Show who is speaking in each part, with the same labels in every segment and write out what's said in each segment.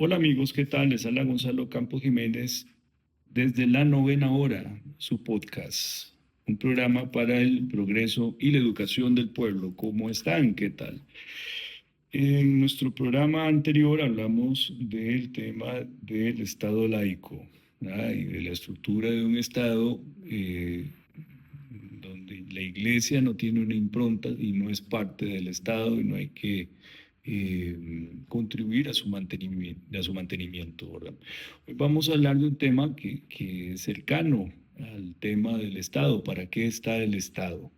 Speaker 1: Hola amigos, ¿qué tal? Les habla Gonzalo Campos Jiménez desde La Novena Hora, su podcast, un programa para el progreso y la educación del pueblo. ¿Cómo están? ¿Qué tal? En nuestro programa anterior hablamos del tema del Estado laico, ¿verdad? Y de la estructura de un Estado donde la Iglesia no tiene una impronta y no es parte del Estado y no hay que contribuir a su mantenimiento, ¿verdad? Hoy vamos a hablar de un tema que es cercano al tema del Estado. ¿Para qué está el Estado?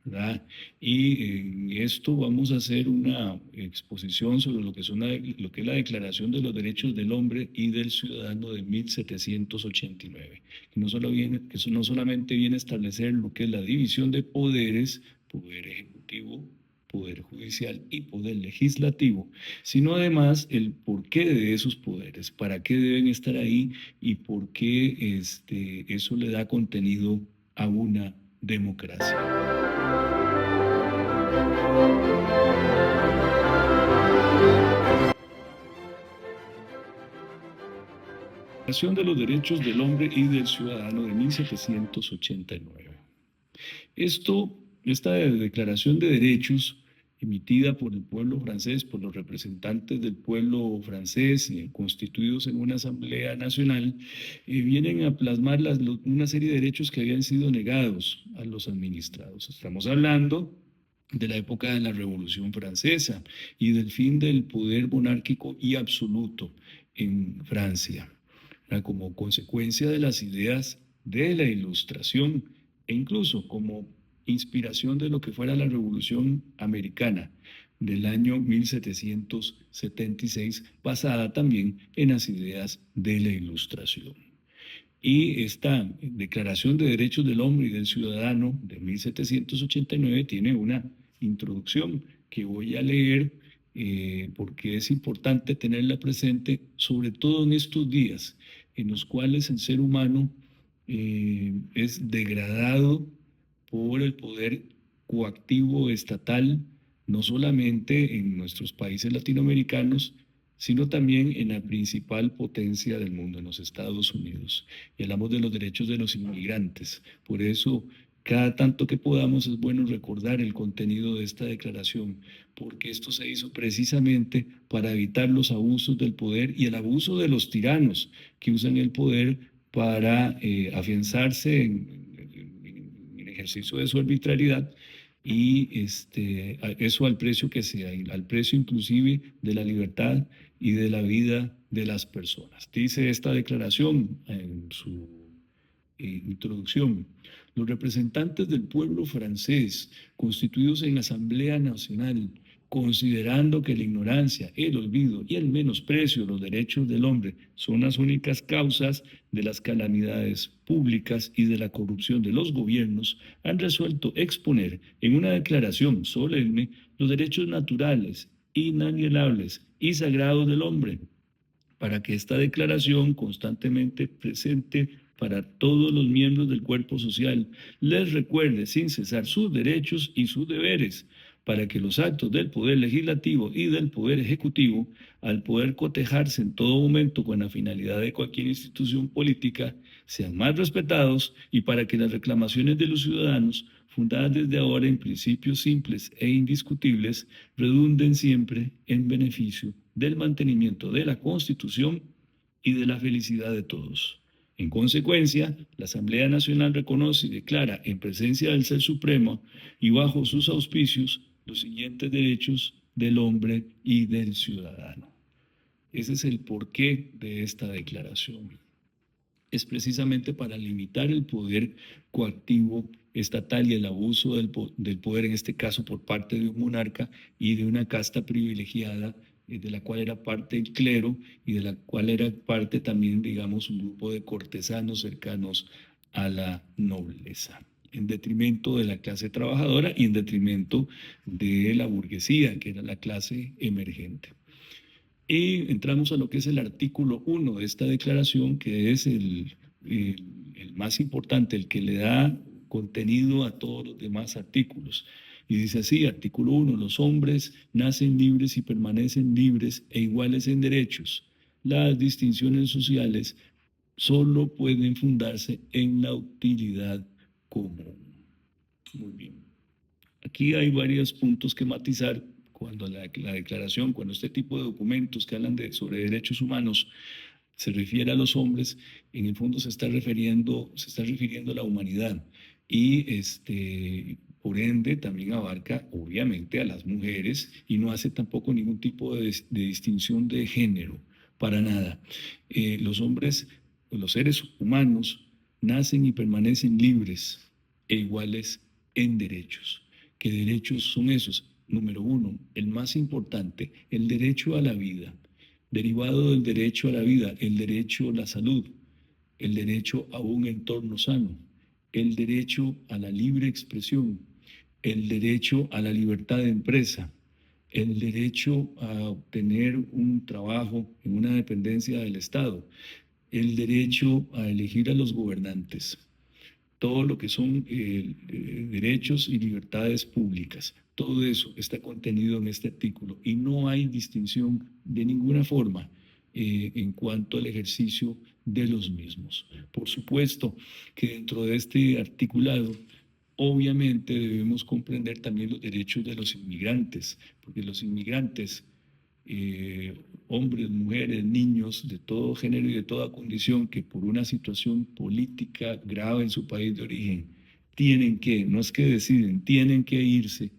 Speaker 1: ¿Verdad? Y en esto vamos a hacer una exposición sobre lo que es la Declaración de los Derechos del Hombre y del Ciudadano de 1789, que eso no solamente viene a establecer lo que es la división de poderes, poder ejecutivo, poder judicial y poder legislativo, sino además el porqué de esos poderes, para qué deben estar ahí y por qué eso le da contenido a una democracia. Declaración de los Derechos del Hombre y del Ciudadano de 1789. Esta declaración de derechos emitida por el pueblo francés, por los representantes del pueblo francés, constituidos en una asamblea nacional, vienen a plasmar una serie de derechos que habían sido negados a los administrados. Estamos hablando de la época de la Revolución Francesa y del fin del poder monárquico y absoluto en Francia, como consecuencia de las ideas de la Ilustración e incluso como inspiración de lo que fuera la Revolución Americana del año 1776, basada también en las ideas de la Ilustración. Y esta Declaración de Derechos del Hombre y del Ciudadano de 1789 tiene una introducción que voy a leer porque es importante tenerla presente, sobre todo en estos días en los cuales el ser humano es degradado por el poder coactivo estatal, no solamente en nuestros países latinoamericanos, sino también en la principal potencia del mundo, en los Estados Unidos. Y hablamos de los derechos de los inmigrantes. Por eso, cada tanto que podamos es bueno recordar el contenido de esta declaración, porque esto se hizo precisamente para evitar los abusos del poder y el abuso de los tiranos que usan el poder para afianzarse en ejercicio de su arbitrariedad y eso al precio que sea, al precio inclusive de la libertad y de la vida de las personas. Dice esta declaración en su introducción: los representantes del pueblo francés, constituidos en Asamblea Nacional, considerando que la ignorancia, el olvido y el menosprecio de los derechos del hombre son las únicas causas de las calamidades públicas y de la corrupción de los gobiernos, han resuelto exponer en una declaración solemne los derechos naturales, inalienables y sagrados del hombre, para que esta declaración, constantemente presente para todos los miembros del cuerpo social, les recuerde sin cesar sus derechos y sus deberes, para que los actos del Poder Legislativo y del Poder Ejecutivo, al poder cotejarse en todo momento con la finalidad de cualquier institución política, sean más respetados, y para que las reclamaciones de los ciudadanos, fundadas desde ahora en principios simples e indiscutibles, redunden siempre en beneficio del mantenimiento de la Constitución y de la felicidad de todos. En consecuencia, la Asamblea Nacional reconoce y declara en presencia del Ser Supremo y bajo sus auspicios los siguientes derechos del hombre y del ciudadano. Ese es el porqué de esta declaración. Es precisamente para limitar el poder coactivo estatal y el abuso del poder, en este caso por parte de un monarca y de una casta privilegiada, de la cual era parte el clero y de la cual era parte también, digamos, un grupo de cortesanos cercanos a la nobleza, en detrimento de la clase trabajadora y en detrimento de la burguesía, que era la clase emergente. Y entramos a lo que es el artículo 1 de esta declaración, que es el más importante, el que le da contenido a todos los demás artículos. Y dice así: artículo 1, los hombres nacen libres y permanecen libres e iguales en derechos, las distinciones sociales solo pueden fundarse en la utilidad común. Muy bien. Aquí hay varios puntos que matizar cuando la declaración, cuando este tipo de documentos que hablan sobre derechos humanos se refiere a los hombres, en el fondo se está refiriendo a la humanidad y por ende también abarca obviamente a las mujeres y no hace tampoco ningún tipo de distinción de género, para nada. Los hombres, los seres humanos, nacen y permanecen libres e iguales en derechos. ¿Qué derechos son esos? Número uno, el más importante, el derecho a la vida. Derivado del derecho a la vida, el derecho a la salud, el derecho a un entorno sano, el derecho a la libre expresión, el derecho a la libertad de empresa, el derecho a obtener un trabajo en una dependencia del Estado, el derecho a elegir a los gobernantes, todo lo que son derechos y libertades públicas. Todo eso está contenido en este artículo y no hay distinción de ninguna forma en cuanto al ejercicio de los mismos. Por supuesto que dentro de este articulado, obviamente debemos comprender también los derechos de los inmigrantes, porque los inmigrantes hombres, mujeres, niños de todo género y de toda condición que por una situación política grave en su país de origen tienen que, no es que deciden, tienen que irse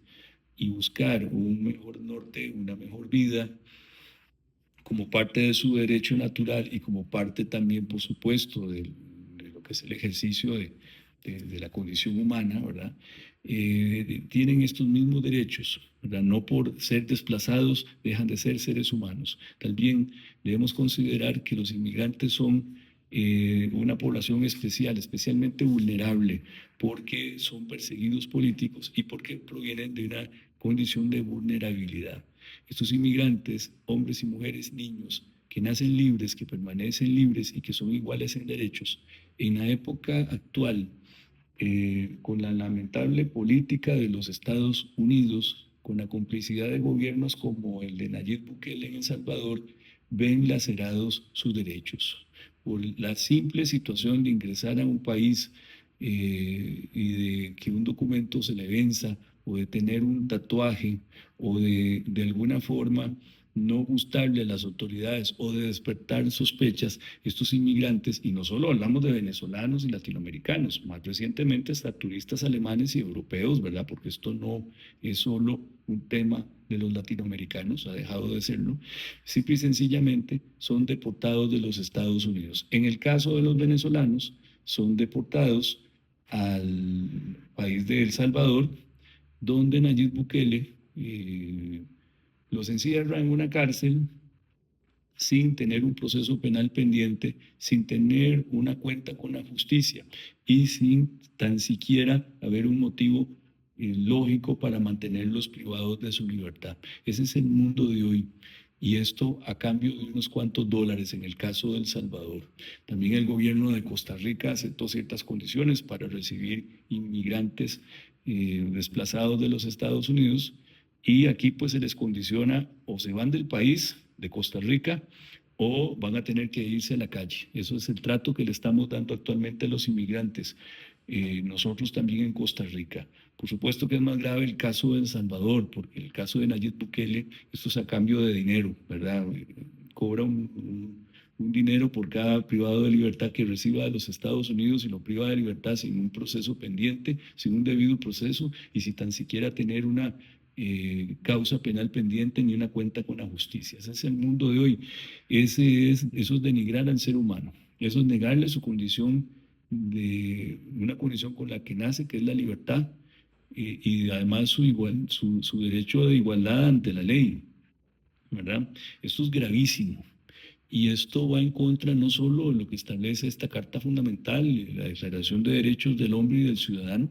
Speaker 1: y buscar un mejor norte, una mejor vida como parte de su derecho natural y como parte también, por supuesto, de lo que es el ejercicio de la condición humana, ¿verdad? Tienen estos mismos derechos, ¿verdad? No por ser desplazados dejan de ser seres humanos. También debemos considerar que los inmigrantes son una población especial, especialmente vulnerable, porque son perseguidos políticos y porque provienen de una condición de vulnerabilidad. Estos inmigrantes, hombres y mujeres, niños, que nacen libres, que permanecen libres y que son iguales en derechos, en la época actual, con la lamentable política de los Estados Unidos, con la complicidad de gobiernos como el de Nayib Bukele en El Salvador, ven lacerados sus derechos. Por la simple situación de ingresar a un país y de que un documento se le venza o de tener un tatuaje o de alguna forma no gustarle a las autoridades o de despertar sospechas, estos inmigrantes, y no solo hablamos de venezolanos y latinoamericanos, más recientemente hasta turistas alemanes y europeos, ¿verdad? Porque esto no es solo un tema de los latinoamericanos, ha dejado de serlo, simple y sencillamente son deportados de los Estados Unidos. En el caso de los venezolanos, son deportados al país de El Salvador, donde Nayib Bukele los encierra en una cárcel sin tener un proceso penal pendiente, sin tener una cuenta con la justicia y sin tan siquiera haber un motivo lógico para mantenerlos privados de su libertad. Ese es el mundo de hoy. Y esto a cambio de unos cuantos dólares en el caso de El Salvador. También el gobierno de Costa Rica aceptó ciertas condiciones para recibir inmigrantes desplazados de los Estados Unidos y aquí pues se les condiciona o se van del país, de Costa Rica, o van a tener que irse a la calle. Eso es el trato que le estamos dando actualmente a los inmigrantes. Nosotros también en Costa Rica. Por supuesto que es más grave el caso de El Salvador, porque el caso de Nayib Bukele, esto es a cambio de dinero, ¿verdad? Cobra un dinero por cada privado de libertad que reciba de los Estados Unidos y lo priva de libertad sin un proceso pendiente, sin un debido proceso y sin tan siquiera tener una causa penal pendiente ni una cuenta con la justicia. Ese es el mundo de hoy. Eso es denigrar al ser humano. Eso es negarle su condición de una condición con la que nace, que es la libertad, y además su derecho de igualdad ante la ley, ¿verdad? Esto es gravísimo. Y esto va en contra no solo de lo que establece esta Carta Fundamental, la Declaración de Derechos del Hombre y del Ciudadano,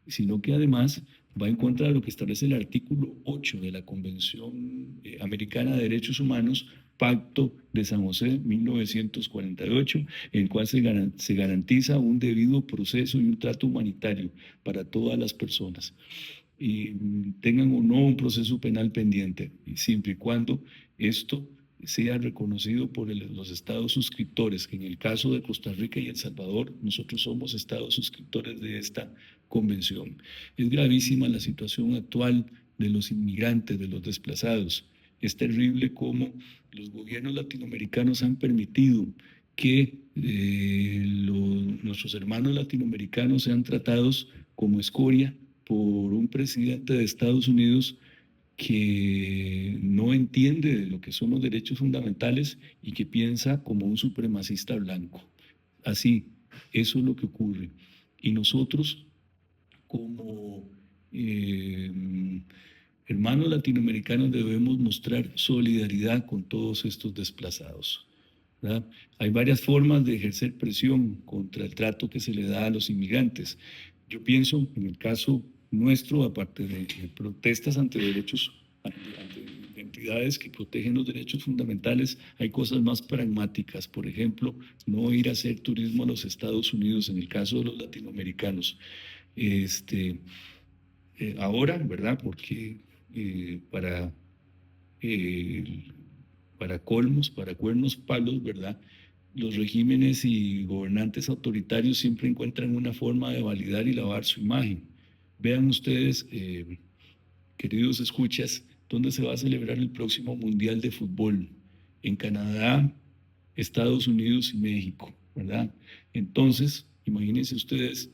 Speaker 1: sino que además va en contra de lo que establece el artículo 8 de la Convención Americana de Derechos Humanos, Pacto de San José 1948, en el cual se garantiza un debido proceso y un trato humanitario para todas las personas, y tengan o no un proceso penal pendiente, siempre y cuando esto sea reconocido por los estados suscriptores, que en el caso de Costa Rica y El Salvador, nosotros somos estados suscriptores de esta convención. Es gravísima la situación actual de los inmigrantes, de los desplazados. Es terrible cómo los gobiernos latinoamericanos han permitido que nuestros hermanos latinoamericanos sean tratados como escoria por un presidente de Estados Unidos que no entiende lo que son los derechos fundamentales y que piensa como un supremacista blanco. Así, eso es lo que ocurre. Y nosotros, como hermanos latinoamericanos, debemos mostrar solidaridad con todos estos desplazados, ¿verdad? Hay varias formas de ejercer presión contra el trato que se le da a los inmigrantes. Yo pienso, en el caso nuestro, aparte de protestas ante derechos, ante entidades que protegen los derechos fundamentales, hay cosas más pragmáticas. Por ejemplo, no ir a hacer turismo a los Estados Unidos, en el caso de los latinoamericanos. Ahora, ¿verdad? Porque para para colmos, para cuernos palos, ¿verdad? Los regímenes y gobernantes autoritarios siempre encuentran una forma de validar y lavar su imagen. Vean ustedes, queridos escuchas, dónde se va a celebrar el próximo Mundial de Fútbol. En Canadá, Estados Unidos y México, ¿verdad? Entonces, imagínense ustedes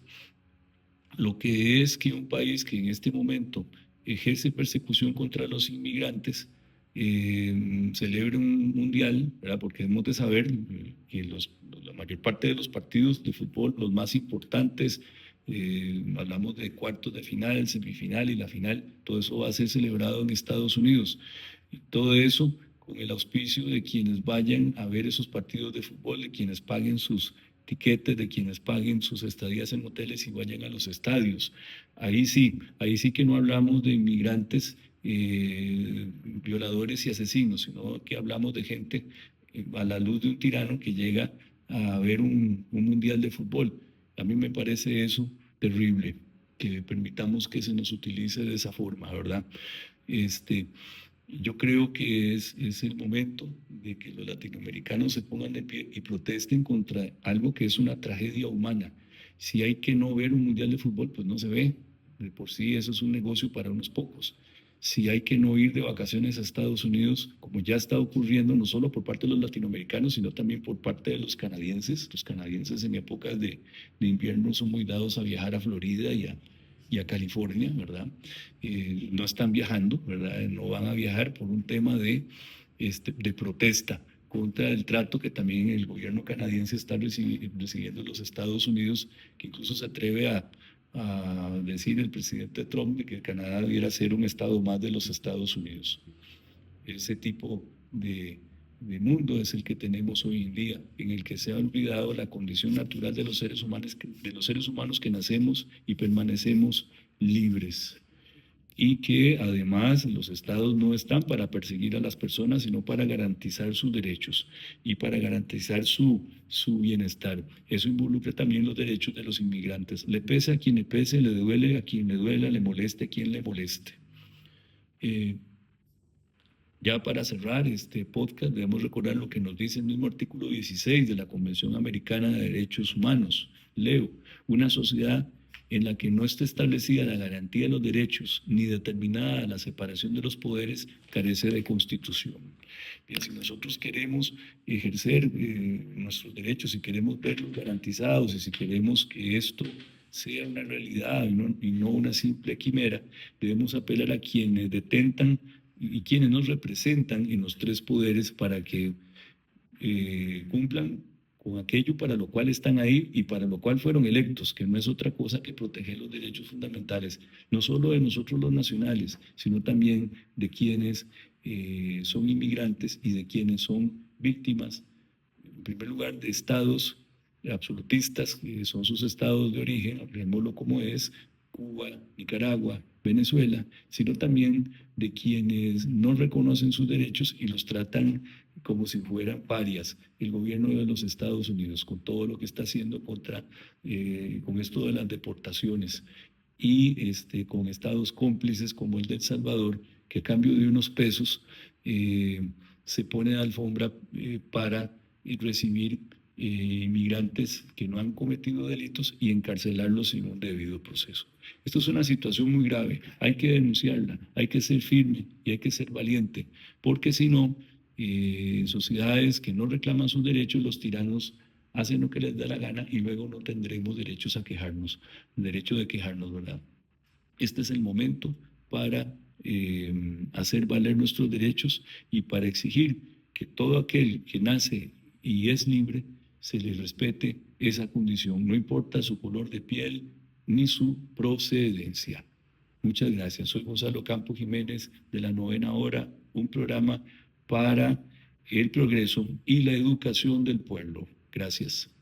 Speaker 1: lo que es que un país que en este momento ejerce persecución contra los inmigrantes celebre un mundial, ¿verdad? Porque hemos de saber que la mayor parte de los partidos de fútbol, los más importantes, hablamos de cuartos de final, semifinal y la final, todo eso va a ser celebrado en Estados Unidos. Y todo eso con el auspicio de quienes vayan a ver esos partidos de fútbol, de quienes paguen sus tiquetes, de quienes paguen sus estadías en hoteles y vayan a los estadios. Ahí sí que no hablamos de inmigrantes, violadores y asesinos, sino que hablamos de gente a la luz de un tirano que llega a ver un mundial de fútbol. A mí me parece eso terrible, que permitamos que se nos utilice de esa forma, ¿verdad? Este, yo creo que es el momento de que los latinoamericanos se pongan de pie y protesten contra algo que es una tragedia humana. Si hay que no ver un mundial de fútbol, pues no se ve. De por sí eso es un negocio para unos pocos. Si hay que no ir de vacaciones a Estados Unidos, como ya está ocurriendo, no solo por parte de los latinoamericanos, sino también por parte de los canadienses. Los canadienses en épocas de invierno son muy dados a viajar a Florida y a California, ¿verdad? No están viajando, ¿verdad? No van a viajar por un tema de protesta contra el trato que también el gobierno canadiense está recibiendo en los Estados Unidos, que incluso se atreve a decir el presidente Trump de que Canadá debiera ser un estado más de los Estados Unidos. Ese tipo de mundo es el que tenemos hoy en día, en el que se ha olvidado la condición natural de los seres humanos que nacemos y permanecemos libres. Y que además los estados no están para perseguir a las personas, sino para garantizar sus derechos y para garantizar su bienestar. Eso involucra también los derechos de los inmigrantes. Le pese a quien le pese, le duele a quien le duela, le moleste a quien le moleste. Ya para cerrar este podcast, debemos recordar lo que nos dice el mismo artículo 16 de la Convención Americana de Derechos Humanos. Leo, una sociedad en la que no esté establecida la garantía de los derechos ni determinada la separación de los poderes carece de constitución. Bien, si nosotros queremos ejercer nuestros derechos, si queremos verlos garantizados y si queremos que esto sea una realidad y no una simple quimera, debemos apelar a quienes detentan y quienes nos representan en los tres poderes para que cumplan con aquello para lo cual están ahí y para lo cual fueron electos, que no es otra cosa que proteger los derechos fundamentales, no solo de nosotros los nacionales, sino también de quienes son inmigrantes y de quienes son víctimas, en primer lugar, de estados absolutistas, que son sus estados de origen, hablemoslo como es, Cuba, Nicaragua, Venezuela, sino también de quienes no reconocen sus derechos y los tratan como si fueran parias. El gobierno de los Estados Unidos, con todo lo que está haciendo con esto de las deportaciones y con estados cómplices como el de El Salvador, que a cambio de unos pesos se pone de alfombra para recibir inmigrantes que no han cometido delitos y encarcelarlos sin un debido proceso. Esto es una situación muy grave, hay que denunciarla, hay que ser firme y hay que ser valiente, porque si no, en sociedades que no reclaman sus derechos, los tiranos hacen lo que les da la gana y luego no tendremos derechos a quejarnos, derecho de quejarnos, ¿verdad? Este es el momento para hacer valer nuestros derechos y para exigir que todo aquel que nace y es libre se le respete esa condición, no importa su color de piel ni su procedencia. Muchas gracias. Soy Gonzalo Campo Jiménez de la Novena Hora, un programa para el progreso y la educación del pueblo. Gracias.